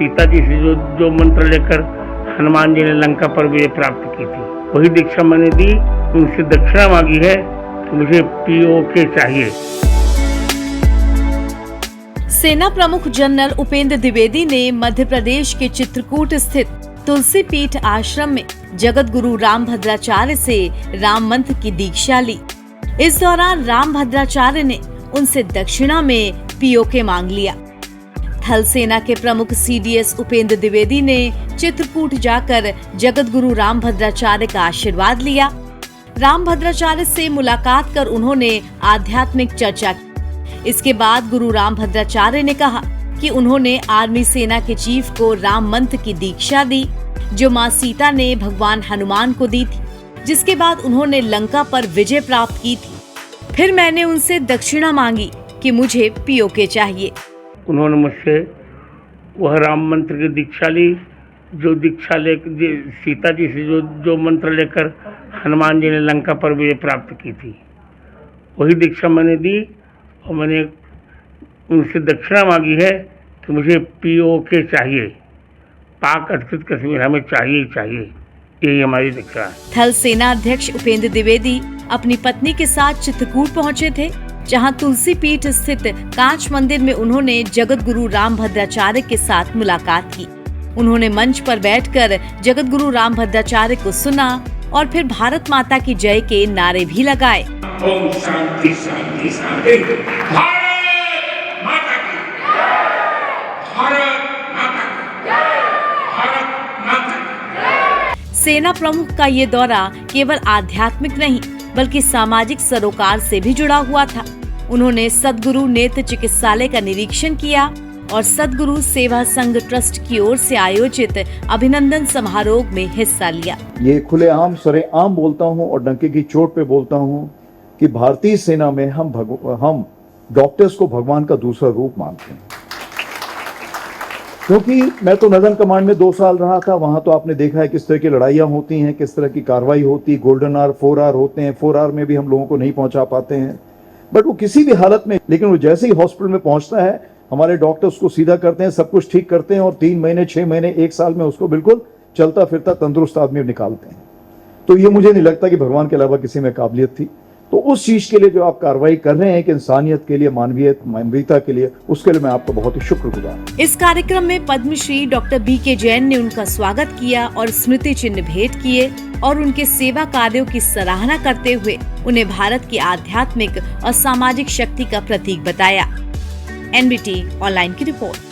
सीता जी से जो मंत्र लेकर हनुमान जी ने लंका पर विजय प्राप्त की थी, वही दीक्षा मैंने दी। उनसे दक्षिणा मांगी है कि मुझे पीओके चाहिए। सेना प्रमुख जनरल उपेंद्र द्विवेदी ने मध्य प्रदेश के चित्रकूट स्थित तुलसी पीठ आश्रम में जगत गुरु रामभद्राचार्य से राम मंत्र की दीक्षा ली। इस दौरान रामभद्राचार्य ने उनसे दक्षिणा में पीओके मांग लिया। थल सेना के प्रमुख सीडीएस उपेंद्र द्विवेदी ने चित्रकूट जाकर जगत गुरु रामभद्राचार्य का आशीर्वाद लिया। रामभद्राचार्य से मुलाकात कर उन्होंने आध्यात्मिक चर्चा की। इसके बाद गुरु रामभद्राचार्य ने कहा कि उन्होंने आर्मी सेना के चीफ को राम मंत्र की दीक्षा दी, जो मां सीता ने भगवान हनुमान को दी थी, जिसके बाद उन्होंने लंका पर विजय प्राप्त की थी। फिर मैंने उनसे दक्षिणा मांगी कि मुझे पीओके चाहिए। उन्होंने मुझसे वह राम मंत्र की दीक्षा ली, जो दीक्षा ले सीता जी से जो मंत्र लेकर हनुमान जी ने लंका पर विजय प्राप्त की थी, वही दीक्षा मैंने दी। और मैंने उनसे दक्षिणा मांगी है कि मुझे पीओके चाहिए, पाक अधिकृत कश्मीर हमें चाहिए ही चाहिए। यही हमारी दीक्षा है। थल सेना अध्यक्ष उपेंद्र द्विवेदी अपनी पत्नी के साथ चित्रकूट पहुंचे थे, जहां तुलसी पीठ स्थित कांच मंदिर में उन्होंने जगत गुरु रामभद्राचार्य के साथ मुलाकात की। उन्होंने मंच पर बैठकर जगत गुरु रामभद्राचार्य को सुना और फिर भारत माता की जय के नारे भी लगाए। ओम शांति शांति शांति। भारत माता की भारत माता की भारत माता की। सेना प्रमुख का ये दौरा केवल आध्यात्मिक नहीं बल्कि सामाजिक सरोकार से भी जुड़ा हुआ था। उन्होंने सद्गुरु नेत्र चिकित्सालय का निरीक्षण किया और सद्गुरु सेवा संघ ट्रस्ट की ओर से आयोजित अभिनंदन समारोह में हिस्सा लिया। ये खुलेआम सरेआम बोलता हूँ और डंके की चोट पे बोलता हूँ कि भारतीय सेना में हम डॉक्टर्स को भगवान का दूसरा रूप मानते हैं। क्योंकि मैं तो नदन कमांड में 2 साल रहा था, वहां तो आपने देखा है किस तरह की लड़ाइयाँ होती हैं, किस तरह की कार्रवाई होती है। गोल्डन आवर 4 आवर होते हैं, 4 आवर में भी हम लोगों को नहीं पहुंचा पाते हैं, बट वो किसी भी हालत में, लेकिन वो जैसे ही हॉस्पिटल में पहुंचता है हमारे डॉक्टर्स को सीधा करते हैं, सब कुछ ठीक करते हैं और 3 महीने 6 महीने 1 साल में उसको बिल्कुल चलता फिरता तंदुरुस्त आदमी निकालते हैं। तो ये मुझे नहीं लगता कि भगवान के अलावा किसी में काबिलियत थी। तो उस चीज के लिए जो आप कार्रवाई कर रहे हैं कि इंसानियत के लिए, मानवीयता के लिए, उसके लिए मैं आपको बहुत ही शुक्रगुजार हूं। इस कार्यक्रम में पद्मश्री डॉक्टर बीके जैन ने उनका स्वागत किया और स्मृति चिन्ह भेंट किए और उनके सेवा कार्यों की सराहना करते हुए उन्हें भारत की आध्यात्मिक और सामाजिक शक्ति का प्रतीक बताया। एनबीटी ऑनलाइन की रिपोर्ट।